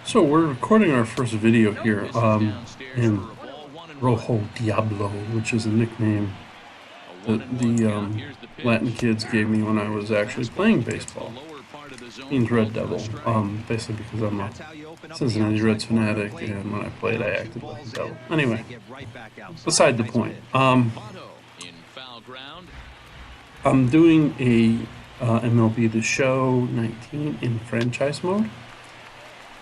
So we're recording our first video here in Rojo Diablo, which is a nickname that the Latin kids gave me when I was actually playing baseball. Means Red Devil, basically because I'm a Cincinnati Reds fanatic, and when I played, I acted like a devil. Anyway, beside the point. I'm doing a MLB The Show 19 in franchise mode.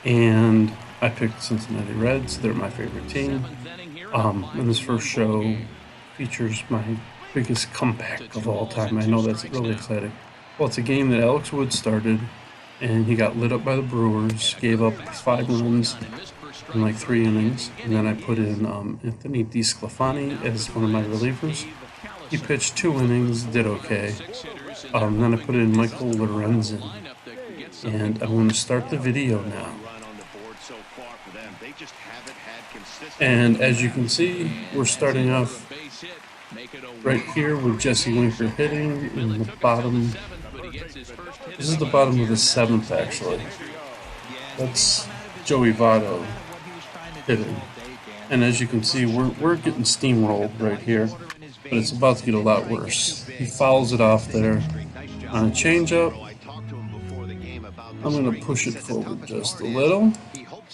And I picked Cincinnati Reds. They're my favorite team. And this first show features my biggest comeback of all time. I know that's really exciting. Well, it's a game that Alex Wood started, and he got lit up by the Brewers, gave up 5 runs in like 3 innings, and then I put in Anthony DeSclafani as one of my relievers. He pitched 2 innings, did okay. Then I put in Michael Lorenzen, and I'm going to start the video now. And as you can see, we're starting off right here with Jesse Winker hitting in the bottom. This is the bottom of the 7th, actually. That's Joey Votto hitting. And as you can see, we're getting steamrolled right here, but it's about to get a lot worse. He fouls it off there on a changeup. I'm going to push it forward just a little.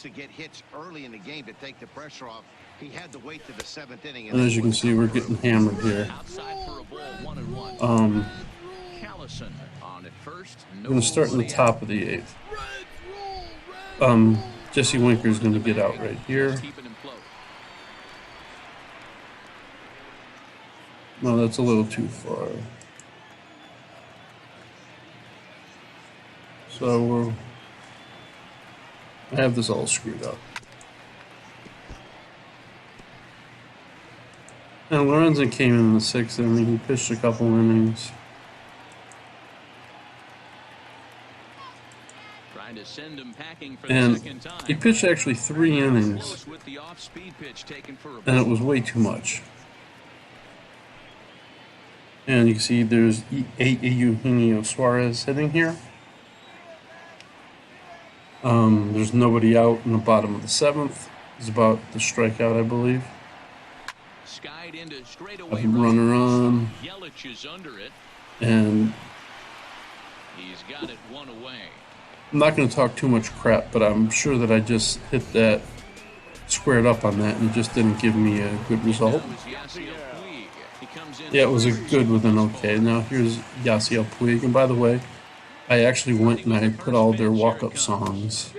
To get hits early in the game to take the pressure off. He had to wait to the 7th inning. And as you can see, we're getting hammered here. I'm going to start in the top of the 8th. Jesse Winker is going to get out right here. No, that's a little too far. So I have this all screwed up. And Lorenzen came in the 6th inning. He pitched a couple innings. And he pitched actually 3 innings. And it was way too much. And you can see there's Eugenio Suarez hitting here. There's nobody out in the bottom of the 7th. He's about to strike out, I believe. I have a runner on. And I'm not going to talk too much crap, but I'm sure that I just hit that, squared up on that, and it just didn't give me a good result. Yeah, it was a good with an okay. Now here's Yasiel Puig, and by the way, I actually went and I put all their walk-up songs.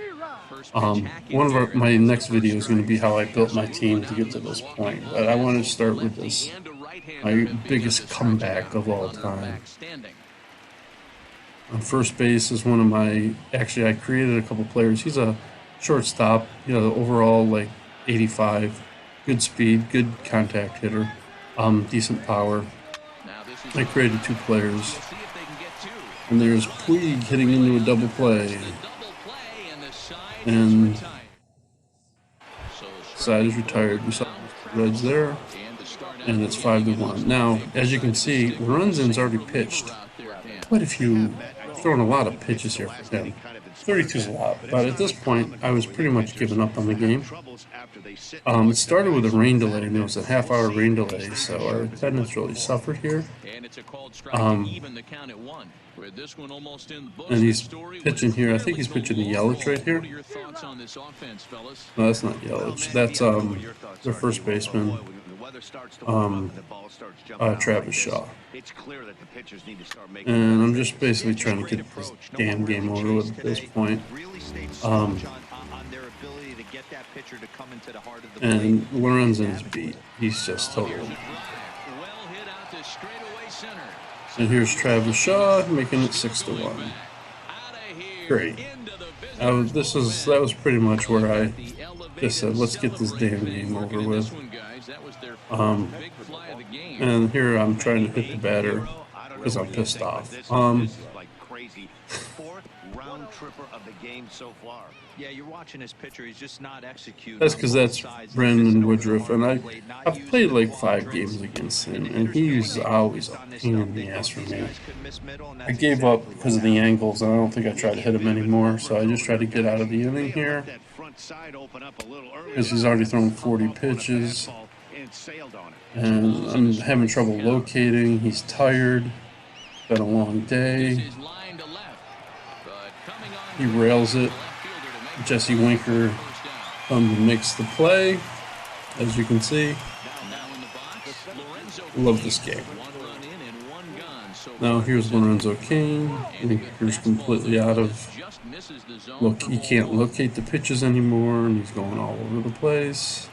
One of my next video is going to be how I built my team to get to this point. But I want to start with this, my biggest comeback of all time. On first base is one of my, actually I created a couple players. He's a shortstop, overall like 85, good speed, good contact hitter, decent power. I created 2 players. And there's Puig hitting into a double play. And side is retired. We saw the Reds there. And it's 5-1. Now, as you can see, Lorenzen's already pitched quite a few, throwing a lot of pitches here for him. 32 is a lot, but at this point, I was pretty much giving up on the game. It started with a rain delay, and there was a half-hour rain delay, so our attendance really suffered here. And he's pitching here. I think he's pitching to Yelich right here. No, that's not Yelich. That's their first baseman, Travis Shaw. And I'm just basically trying to get this damn game over with at this point. And Lorenzen's beat. He's just totally. And here's Travis Shaw making it 6-1. Great. That was pretty much where I just said, let's get this damn game over with. And here I'm trying to hit the batter because I'm pissed off. crazy. Fourth round tripper of the game so far. Yeah, you're watching this pitcher. He's just not executing. That's because that's Brandon Woodruff, and I've played like 5 games against him, and he's always a pain in the ass for me. I gave up because of the angles, and I don't think I tried to hit him anymore, so I just tried to get out of the inning here. Because he's already thrown 40 pitches, and I'm having trouble locating. He's tired. Been a long day. He rails it. Jesse Winker makes the play, as you can see. Love this game. Now here's Lorenzo Cain. Winker's completely out of look. He can't locate the pitches anymore, and he's going all over the place.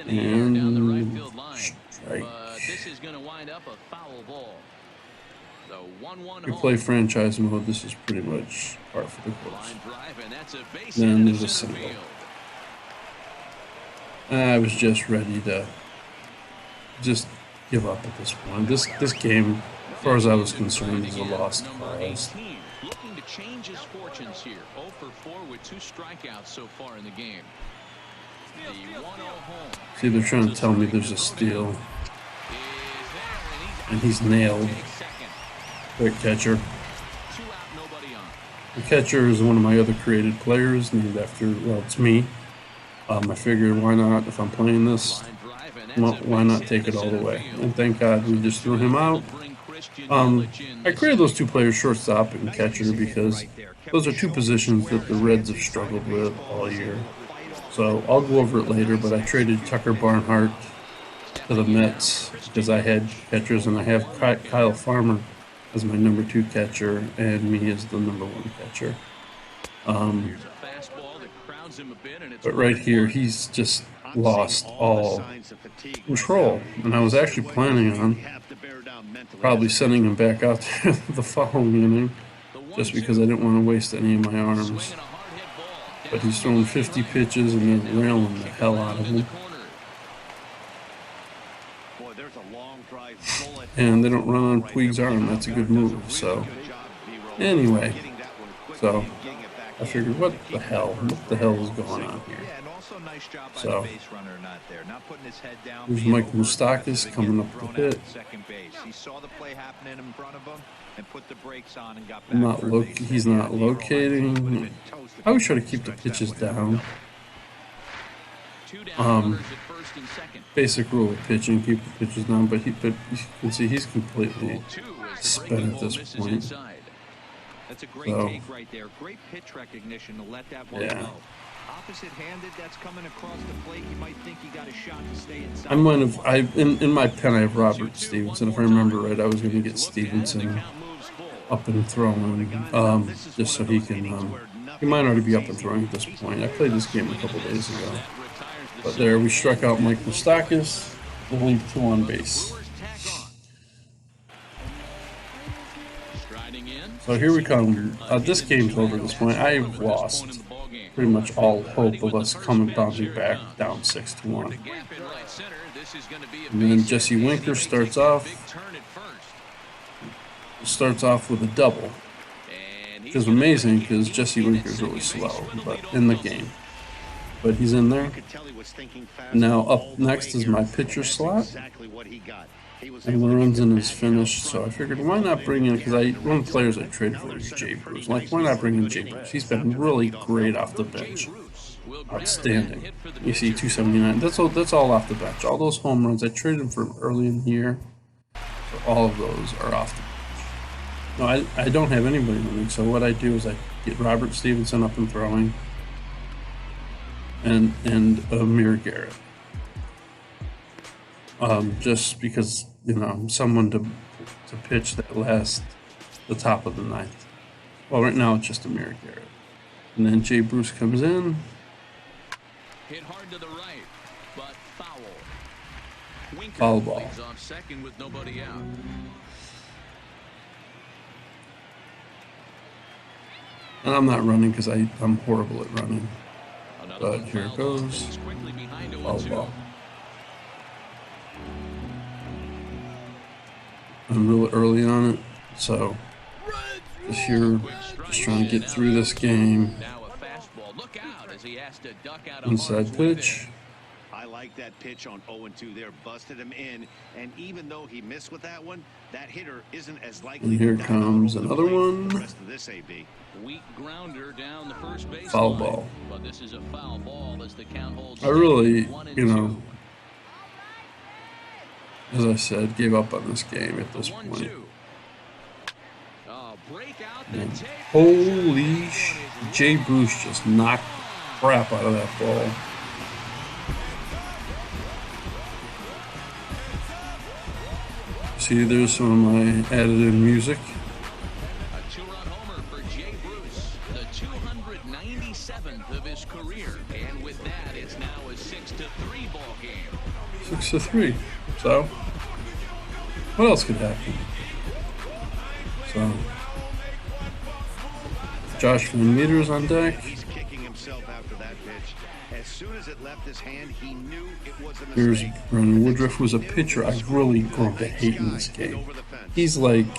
And strike. You play franchise mode, this is pretty much par for the course. Then there's a single. I was just ready to just give up at this point. This game, as far as I was concerned, is a lost cause. Looking to change his fortunes here. 0 for 4 with 2 strikeouts so far in the game. The 1-0 home. See, they're trying to tell me there's a steal. And he's nailed. Great catcher. The catcher is one of my other created players, named after, well, it's me. I figured, why not, if I'm playing this, why not take it all the way? And thank God we just threw him out. I created those 2 players, shortstop and catcher, because those are 2 positions that the Reds have struggled with all year. So I'll go over it later, but I traded Tucker Barnhart to the Mets because I had catchers, and I have Kyle Farmer as my number 2 catcher, and me as the number 1 catcher. But right here, he's just lost all control, and I was actually planning on probably sending him back out there the following inning, just because I didn't want to waste any of my arms. But he's throwing 50 pitches and they're railing the hell out of him. And they don't run on Puig's arm. That's a good move. So, anyway, so I figured, what the hell is going on here? So, there's Mike Moustakas coming up the hit. He's not locating. I always try to keep the pitches down. Basic rule of pitching, keep the pitches down, but you can see he's completely spent at this point. That's a great take right there. Great pitch recognition to let that one go. Opposite-handed, that's coming across the plate. You might think he got a shot to stay inside. In my pen I have Robert Stevenson. If I remember right, I was going to get Stevenson up and throwing, just so he can. He might already be up and throwing at this point. I played this game a couple days ago. But there, we struck out Mike Moustakas. We'll leave 2 on base. So here we come. This game's over at this point. I've lost pretty much all hope of us bouncing back down 6-1. And then Jesse Winker starts off with a double. Which is amazing because Jesse Winker's really slow, but in the game. But he's in there. Now up next is my pitcher slot. And Lorenzen is finished, so I figured why not bring in, because one of the players I traded for is Jay Bruce. Like, why not bring in Jay Bruce? He's been really great off the bench. Outstanding. You see 279. That's all off the bench. All those home runs, I traded him for early in the year. So all of those are off the bench. No, I don't have anybody running, so what I do is I get Robert Stevenson up and throwing. And Amir Garrett. Just because, someone to pitch that the top of the 9th. Well, right now it's just Amir Garrett. And then Jay Bruce comes in. Hit hard to the right, but foul. Foul ball. Off second with nobody out. And I'm not running because I'm horrible at running. But here it goes. Foul ball. I'm real early on it, so Just here, just trying to get through this game. Now a fastball. Look out as he has to duck out a Inside pitch. I like that pitch on 0-2 there. Busted him in, and even though he missed with that one, that hitter isn't as likely. And here to comes another one. The rest of this AB. Weak grounder down the first base Foul line. ball. But this is a foul ball as the count holds. I really, you know, as I said, gave up on this game at this point. And holy Jay Bruce just knocked the crap out of that ball. See, there's some of my added in music. A two-run homer for Jay Bruce, the 297th of his career. And with that, it's now a 6-3 ball game. 6-3. So, what else could happen? So, Josh Van Meter's on deck. He's kicking himself after that pitch. As soon as it left his hand, he knew it was a Here's mistake. Brendan Woodruff, who's a pitcher I've really grown to hate in this game. He's like,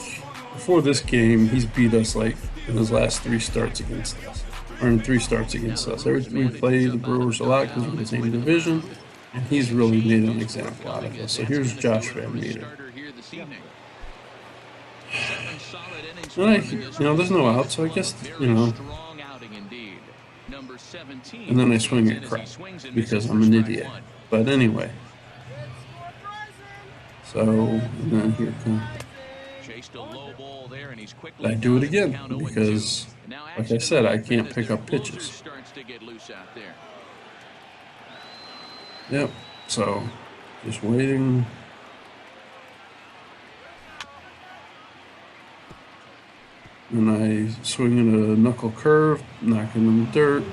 before this game, he's beat us like in his last 3 starts against us. Or in 3 starts against us. We play the Brewers a lot because we're in the same division, and he's really made an example out of us. So here's Josh Van Meter. And there's no out, so I guess, and then I swing at crap because I'm an idiot. But anyway. So, and then here comes. I do it again because, like I said, I can't pick up pitches. Yep. So, just waiting. And I swing in a knuckle curve, knocking in the dirt.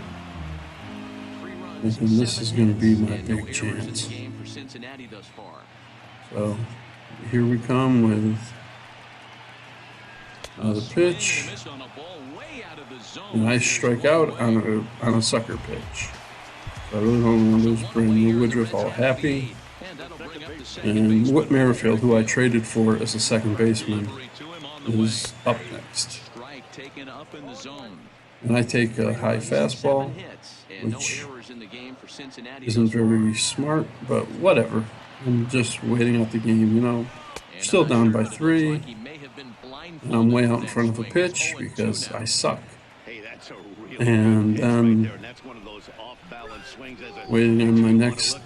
And this is going to be my big chance. So here we come with another pitch. And I strike out on a sucker pitch. So I really don't want to lose Brandon Woodruff all happy. And Whit Merrifield, who I traded for as a second baseman, is up next. And I take a high fastball, which isn't very smart, but whatever. I'm just waiting out the game, Still down by 3. And I'm way out in front of a pitch because I suck. And then waiting on my next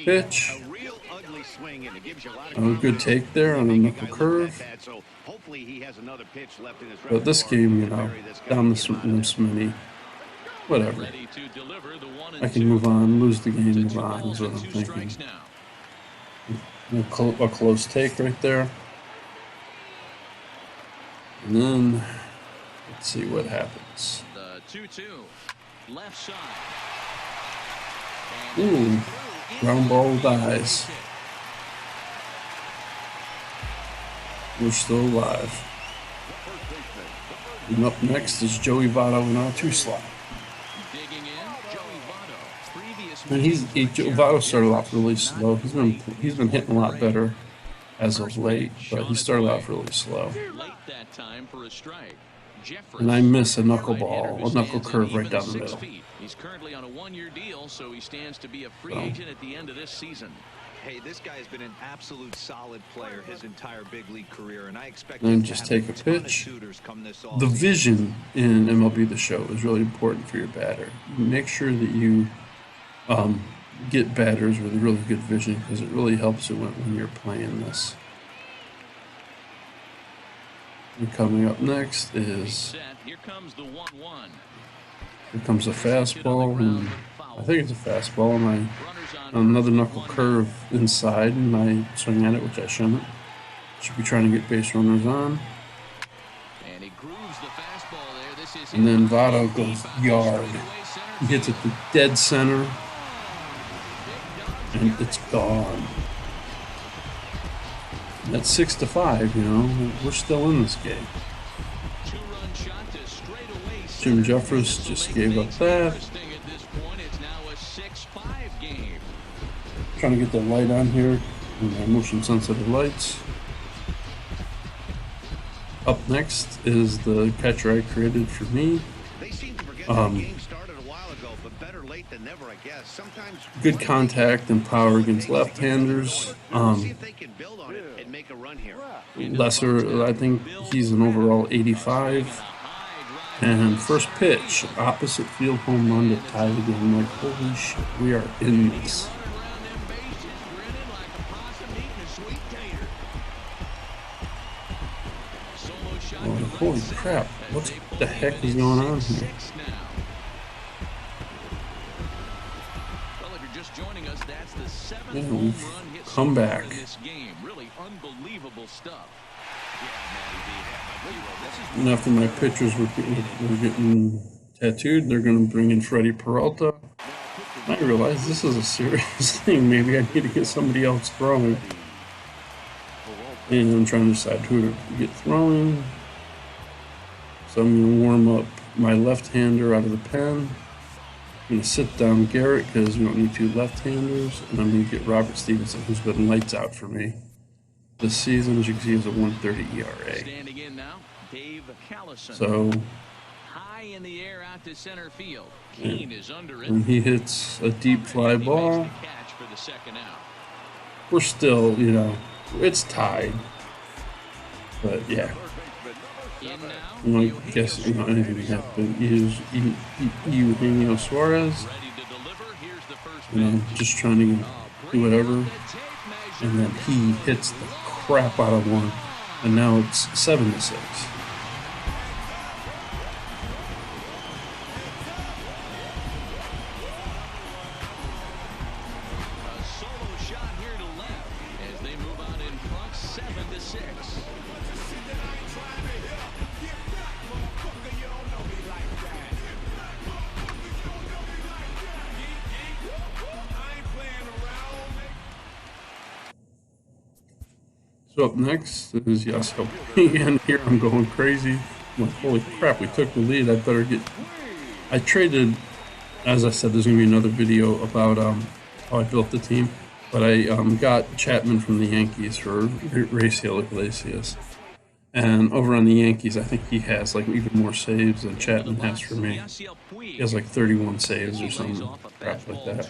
pitch. A good take there on a knuckle curve. But this game, down the Smitty, whatever. I can move on, lose the game, move on, is what I'm thinking. A close take right there. And then, let's see what happens. The 2-2, left side. Ooh, ground ball dies. We're still alive. And up next is Joey Votto in our 2 slot. And Votto started off really slow. He's been hitting a lot better as of late, but he started off really slow. And I miss a knuckle curve right down the middle. He's currently on a 1-year deal, so he stands to be a free agent at the end of this season. Hey, this guy has been an absolute solid player his entire big league career, and I expect then just take a pitch. The vision in MLB The Show is really important for your batter. Make sure that you get batters with really good vision because it really helps you when you're playing this. And coming up next is here comes the 1-1. Here comes a fastball, and I think it's a fastball, and another knuckle curve inside, and I swing at it, which I shouldn't. Should be trying to get base runners on. And then Votto goes yard. He hits it to dead center, and it's gone. And that's 6-5, we're still in this game. Jim Jeffers just gave up that. Trying to get the light on here, and my motion sensitive lights. Up next is the catcher I created for me. They seem to forget that game started a while ago, but better late than never, I guess. Sometimes good contact and power against left-handers. see if they can build on it and make a run here. Lesser, I think he's an overall 85. And first pitch, opposite field home run to tie the game. Like, holy shit, we are in this. Oh, holy crap, what the heck is going on here? Yeah, we've come back. And after my pitchers were getting tattooed, they're going to bring in Freddie Peralta. I realize this is a serious thing. Maybe I need to get somebody else throwing. And I'm trying to decide who to get throwing. So I'm going to warm up my left-hander out of the pen. I'm going to sit down Garrett because we don't need two left-handers. And I'm going to get Robert Stevenson, who's been lights out for me this season. As you can see, he has a 1.30 ERA. Standing in now, Dave Callison. So, high in the air out to center field. Kane is under it. And he hits a deep fly ball. We're still, you know, it's tied. But yeah. I guess, you know, anything can happen. Eugenio Suarez. You know, just trying to do whatever. And then he hits the crap out of one. And now it's 7-6. So up next is Yasiel. And here I'm going crazy. I'm like, holy crap, we took the lead. I better get... I traded, as I said, there's going to be another video about how I built the team. But I got Chapman from the Yankees for Raciel Iglesias. And over on the Yankees, I think he has like even more saves than Chapman has for me. He has like 31 saves or something crap like that.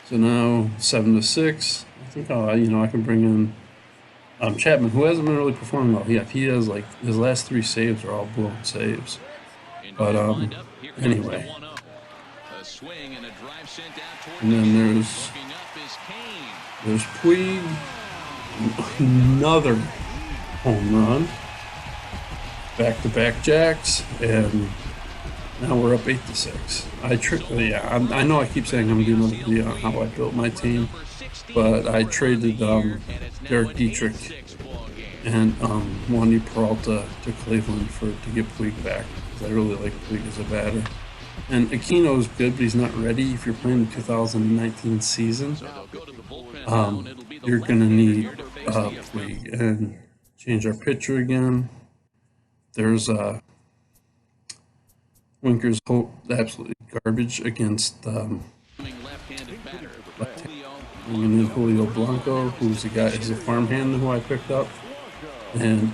So now 7-6. I think I can bring in Chapman, who hasn't been really performing well. Yeah, he has like his last 3 saves are all blown saves. But anyway. And then there's Puig, another home run, back-to-back jacks, and now we're up 8-6. I know I keep saying I'm doing another video on how I built my team, but I traded Derek Dietrich and Wandy Peralta to Cleveland to get Puig back, because I really like Puig as a batter. And Aquino is good, but he's not ready. If you're playing the 2019 season, you're going to need Puig. And change our pitcher again. There's Winker's absolutely garbage against Julio Blanco, who's is a farmhand who I picked up. And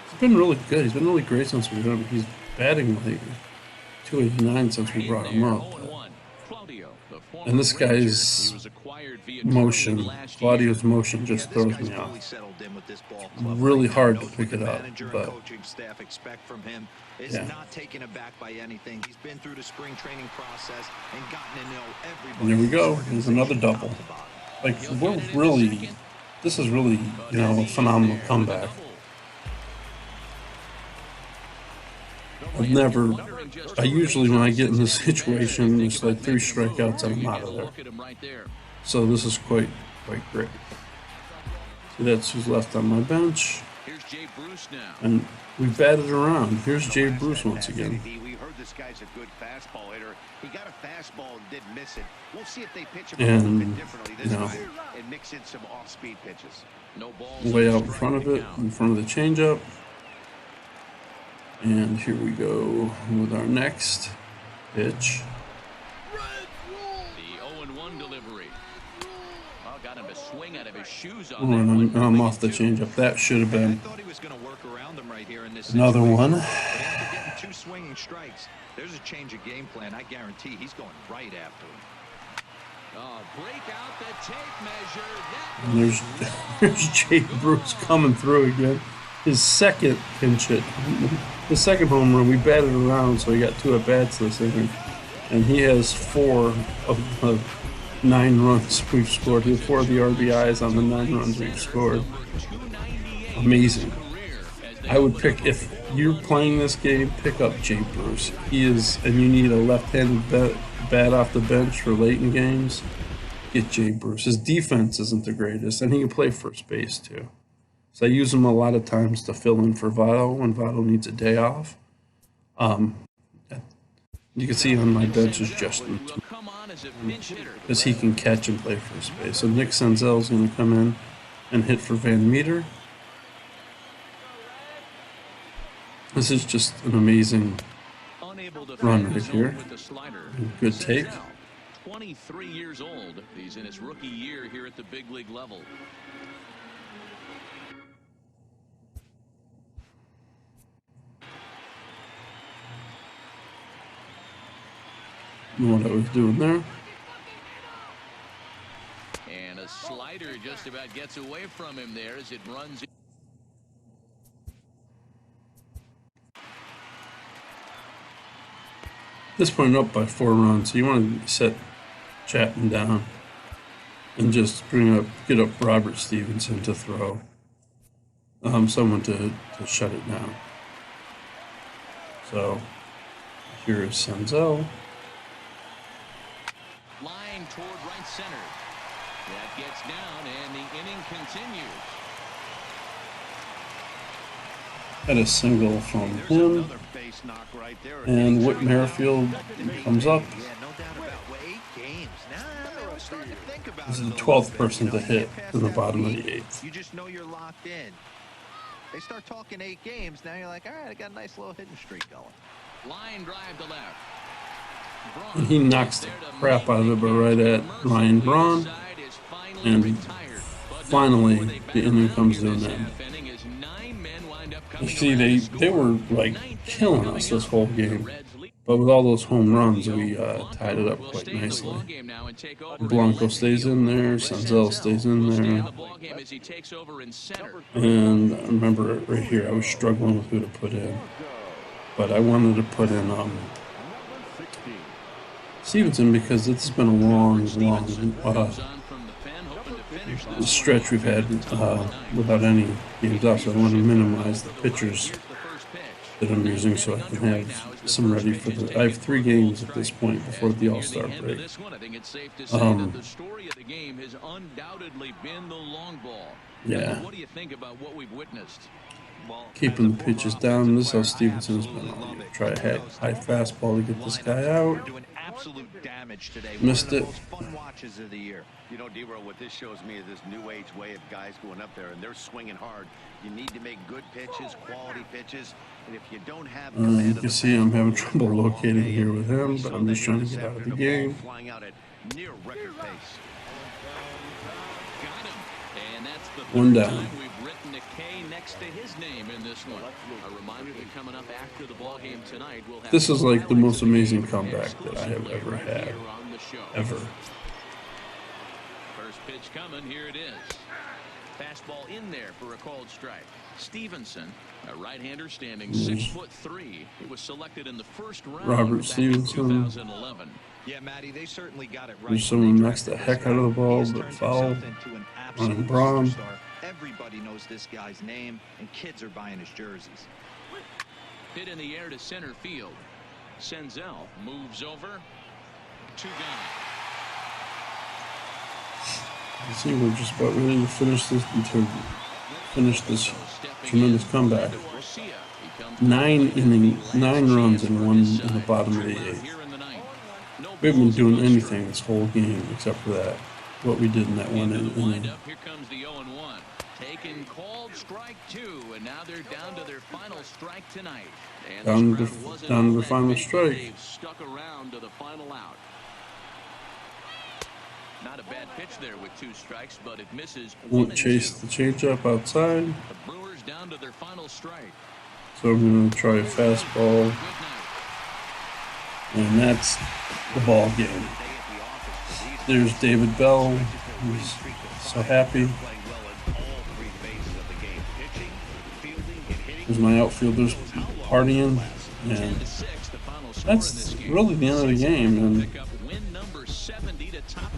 he's been really good. He's been really great since we got him. He's batting like 289 since we brought him up. And this guy's motion, Claudio's motion, just throws me off. Really hard to pick it up, but yeah. And there we go. There's another double. Like, this is really, a phenomenal comeback. I usually, when I get in this situation, it's like 3 strikeouts and I'm out of there. So this is quite great. See, that's who's left on my bench. And we batted around. Here's Jay Bruce once again. We heard this guy's a good fastball hitter. He got a fastball and did miss it. We'll see if they pitch him a little bit differently this time and mix in some off-speed pitches. Way out in front of it, in front of the changeup. And here we go with our next pitch. The 0-1 delivery. Well, got him to swing out of his shoes on Oh, that and one. I'm off the changeup. That should have I been thought he was going to work around him right here in this another situation. one. But after getting 2 swinging strikes, there's a change of game plan. I guarantee he's going right after him. Oh, break out the tape measure. That And there's Jay Bruce coming through again. His second pinch hit. His second home run. We batted around, so he got 2 at bats this inning. And he has 4 of the 9 runs we've scored. He has 4 of the RBIs on the 9 runs we've scored. Amazing. I would pick, if you're playing this game, pick up Jay Bruce. He is, and you need a left-handed bat off the bench for late in games, get Jay Bruce. His defense isn't the greatest, and he can play first base too. So I use him a lot of times to fill in for Votto when Votto needs a day off. You can see on my bench is Justin, because he can catch and play first base. So Nick Senzel's going to come in and hit for Van Meter. This is just an amazing run right here. Good take. 23 years old. He's in his rookie year here at the big league level. Know what I was doing there. And a slider just about gets away from him there as it runs. At this point, up by 4 runs, so you want to set Chapman down and just get up Robert Stevenson to throw. Someone to shut it down. So here is Senzel. Line toward right center. That gets down, and the inning continues. Had a single from him, and Whit Merrifield comes up. This is the 12th person to hit in the bottom of the 8th. You just know you're locked in. They start talking 8 games, now you're like, all right, I got a nice little hitting streak going. Line drive to left. And he knocks the crap out of it, but right at Ryan Braun, and finally the inning comes to an end. You see, they were like killing us this whole game, but with all those home runs, we tied it up quite nicely. Blanco stays in there, Senzel stays in there, and I remember right here I was struggling with who to put in, but I wanted to put in Stevenson because it's been a long stretch we've had without any games off, so I want to minimize the pitchers that I'm using so I can have some ready for the. I have 3 games at this point before the All-Star break. The story of the game has undoubtedly been the long ball. Yeah. What do you think about what we've witnessed? Keeping the pitches down. This is how Stevenson has been all year. Try a high fastball to get this guy out. Absolute damage today. Missed it. Fun watches of the year. You know, D-Row, what this shows me is this new age way of guys going up there, and they're swinging hard. You need to make good pitches, quality pitches, and if you don't have You can see I'm having trouble locating here with him, but I'm just trying to get out of the game. Flying out at near record pace. Got him. And that's the 1 third down. time we've written a K next to his name in this one. A reminder that coming up after the ball game tonight, we'll have This is like the most amazing comeback that I have ever had. here on the show. Ever. First pitch coming, here it is. Fastball in there for a called strike. Stevenson, a right-hander standing 6'3". He was selected in the first round Robert back in Stevenson. 2011. Yeah, Matty, they certainly got it right. There's someone knocks the heck out of the ball, but foul on Braun. Everybody knows this guy's name, and kids are buying his jerseys. Hit in the air to center field. Senzel moves over. 2 gone. You see, we're just about ready to finish this tremendous comeback. 9 runs and 1 in the bottom of the 8th. We haven't been doing anything this whole game except for that. What we did in that 1 inning. Here comes the 0-1. Taken called strike 2, and now they're down to their final strike tonight. And Down to the final strike. They've stuck around to the final out. Not a bad pitch there with 2 strikes, but it misses. Won't chase the changeup outside. The Brewers down to their final strike. So I'm going to try a fastball. And that's the ball game. There's David Bell. He's so happy. There's my outfielders partying. And that's really the end of the game. And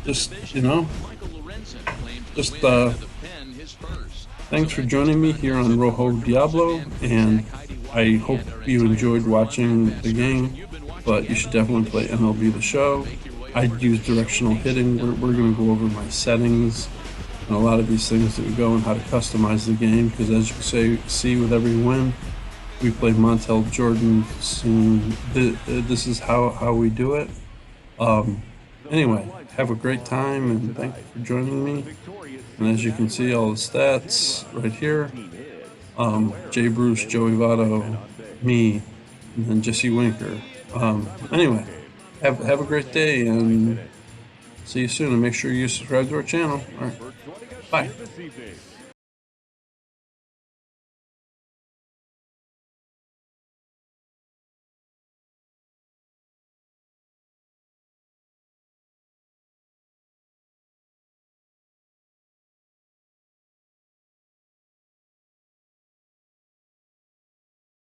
just, thanks for joining me here on Rojo Diablo. And I hope you enjoyed watching the game. But you should definitely play MLB The Show. I use directional hitting. We're going to go over my settings and a lot of these things that we go and how to customize the game. Because as you can see with every win, we play Montel Jordan. This is how we do it. Anyway, have a great time and thank you for joining me. And as you can see, all the stats right here. Jay Bruce, Joey Votto, me, and then Jesse Winker. Anyway, have a great day and see you soon. And make sure you subscribe to our channel. All right, bye.